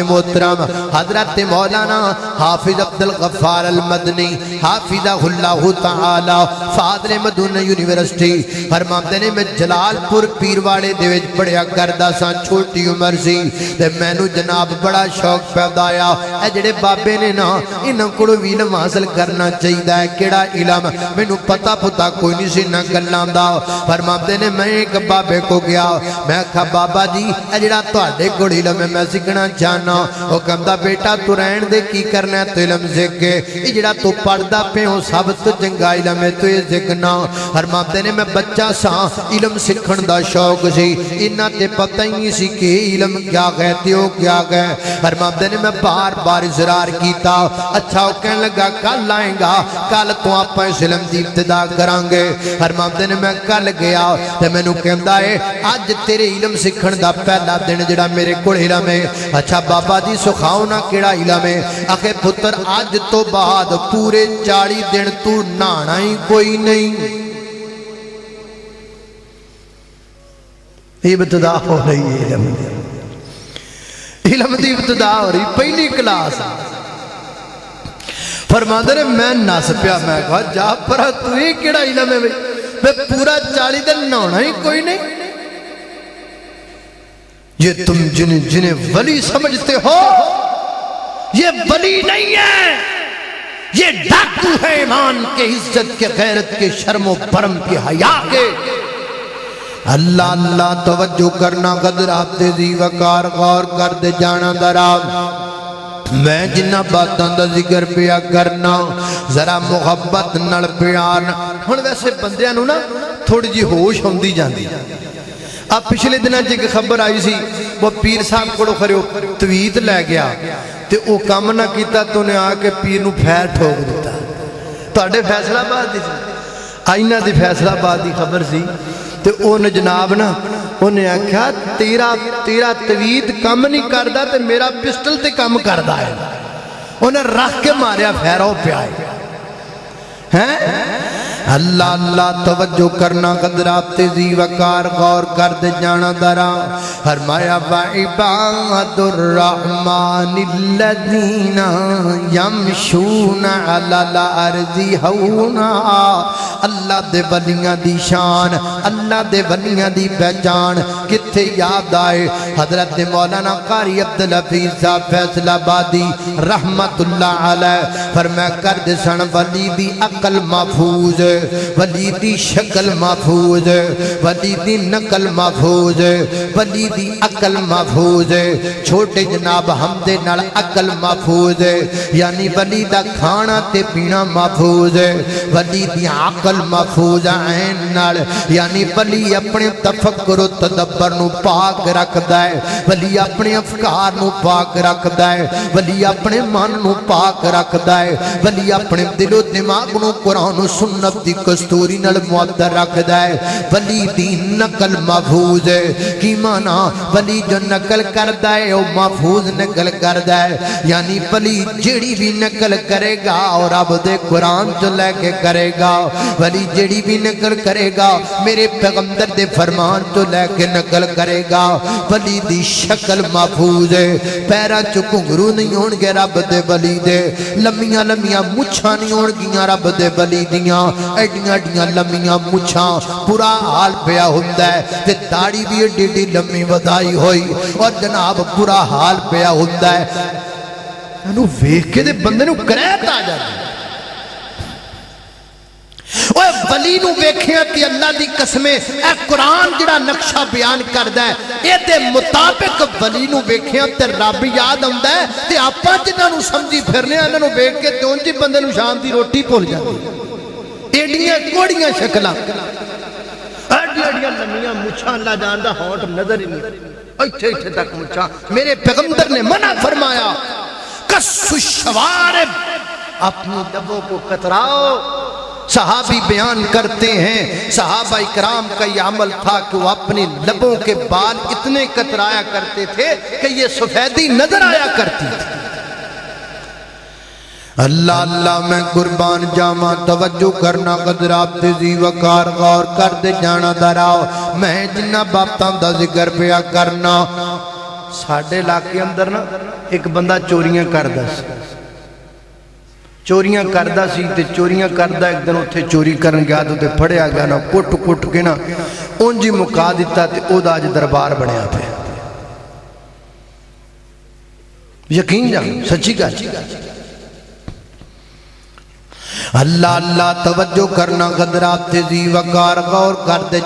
محترم حضرت مولانا حافظ عبدالغفار المدنی حافظہ اللہ تعالی فاضل مدنی یونیورسٹی فرماندے نے میں جلال پور پیرواڑے دے وچ پڑھیا کردا سا چھوٹی عمر سی تے مینوں جناب بڑا شوق پیدا آیا اے جڑے بابے نے نا انہاں کولوں علم حاصل کرنا چاہیدا ہے کیڑا علم مینوں پتہ پتا کوئی نہیں سی نہ گلاں دا فرماندے نے میں ایک بابے کو گیا میں کہا بابا جی اے جڑا تہاڈے کول علم ہے میں سیکھنا جانا وہ کہندا بیٹا تو رہن دے کی کرنا ہے تو علم سیکھ کے یہ جڑا تو پڑھدا پے ہو سب تو چنگا علم ہے تو یہ سیکھنا فرماتے نے میں بچہ سا علم سیکھن دا شوق سی انہاں تے پتہ ہی نہیں سی کہ علم کیا گئے تے او کیا گئے فرماتے نے میں بار بار اصرار کیتا اچھا وہ کہنے لگا کل آئیں گا کل تو آپ اس علم دی ابتدا کران گے فرماتے نے میں کل گیا تے مینوں کہندا ہے اج تیرے علم سیکھن دا پہلا دن جڑا میرے کول علم ہے اچھا بابا جی سکھاؤ نا کیڑا علم ہے آخے پتر آج تو بعد پورے 40 دن تو نہانا ہی کوئی نہیں ابتدا ہو رہی ہے علم دی ابتدا ہو رہی پہلی کلاس فرماندے نے میں نس پیا میں کہا جا پرا تو یہ کیڑا علم ہے میں پورا 40 دن نہانا ہی کوئی نہیں یہ تم جنہیں ولی سمجھتے ہو یہ ولی نہیں ہے یہ ڈاکو ہے ایمان کے عزت کے غیرت کے شرم و برم کے حیا کے اللہ اللہ توجہ کرنا قدرات دی وقار غور کر دے جانا دراب میں جنہ باتاں دا ذکر پیا کرنا ذرا محبت نڑ پیار ہن ویسے بندیاں نو نا تھوڑی جی ہوش ہوندی جاندی اب پچھلے دنوں جی خبر آئی سی وہ پیر صاحب کو کھڑے تویت لے گیا تے او کام نہ کیتا تو نے آ کے پیر نو پھیر ٹھوک دیتا تواڈے فیصلہ آباد دی آئینہ دی فیصلہ آباد دی خبر سی تے او نے جناب نا انہیں آکھیا تیرا تویت کام نہیں کردا تے میرا پسٹل تے کام کردا ہے انہیں رکھ کے ماریا پھیراؤ پہ آئے ہیں اللہ اللہ توجہ کرنا قدرات ذی وقار غور کر دے جانا درا فرمایا وعباد الرحمن الذین یمشون علی الارض ہونا اللہ دے ولیاں دی شان اللہ دے ولیاں دی پہچان کتھے یاد آئے حضرت مولانا قاری عبدالحفیظ صاحب فیصل آبادی رحمت اللہ علیہ فرمایا کر دے سن ولی دی عقل محفوظ ولی دی شکل محفوظ ولی دی نقل محفوظ ولی دی عقل محفوظ چھوٹے جناب حمدے نال عقل محفوظ یعنی ولی دا کھانا تے پینا محفوظ ولی دی عقل محفوظ عین نال یعنی ولی اپنے تفکر و تدبر نو پاک رکھ دائے ولی اپنے افکار نو پاک رکھ دائے ولی اپنے من نو پاک رکھ دائے ولی اپنے دل و دماغ نو قرآن و سنت دی کستوری نل معدر رکھ دائے ولی دی نقل محفوظ ہے کی مانا ولی جو نقل کر دائے وہ محفوظ نقل کر دائے یعنی ولی جڑی بھی نقل کرے گا اور اب دے قرآن جو لے کے کرے گا ولی جڑی بھی نقل کرے گا میرے پیغمبر دے فرمان جو لے کے نقل کرے گا ولی دی شکل محفوظ ہے پیرا چکوں گرو نہیں ہونگے رب دے ولی دے لمیاں لمیاں مچھاں نہیں ہونگیاں رب دے ولی دیاں ایڈیاں ایڈیاں لمیاں مچھاں پورا حال پیا ہوندہ ہے تے داڑی بھی ایڈی لمی ودائی ہوئی اور جناب پورا حال پیا ہوندہ ہے انہوں ویک کے دے بندے نو کریت آ جاتی اوہ ولی نو ویکھیاں کہ اللہ دی قسمیں اے قرآن جڑا نقشہ بیان کردہ ہے اے دے مطابق ولی نو ویکھیاں تے رب یاد ہوندہ ہے تے آپا جنہاں نو سمجھی پھرنے انہوں نو ویک کے دون جی بندے نو شام دی روٹی پھول جاتی ایڈیاں کوڑیاں شکلہ ایڈیاں لمیاں مچھاں اللہ جاندہ ہونٹ نظر ہی نہیں اچھے اچھے تک مچھاں میرے پیغمبر نے منع فرمایا کس الشوارب اپنی لبوں کو کتراؤ صحابی بیان کرتے ہیں صحابہ اکرام کا یہ عمل تھا کہ وہ اپنے لبوں کے بال اتنے کترایا کرتے تھے کہ یہ سفیدی نظر آیا کرتی تھی اللہ اللہ میں قربان جاما توجہ کرنا قدرات ذی وقار غور کر دے جانا دراؤ میں جنہ باتاں دا ذکر پیا کرنا ساڑھے علاقے اندر نا ایک بندہ چوریاں کردا سی، چوریاں کردا سی تے چوریاں کردا ایک دن اتھے چوری کرن گیا تو تے پھڑیا گیا نا کٹ کٹ کے نا اونجی مکا دیتا تے او دا اج دربار بنیا پہ. یقین جان سچی گل. اللہ اللہ توجہ کرنا، قدرات ذی وقار غور کر دے.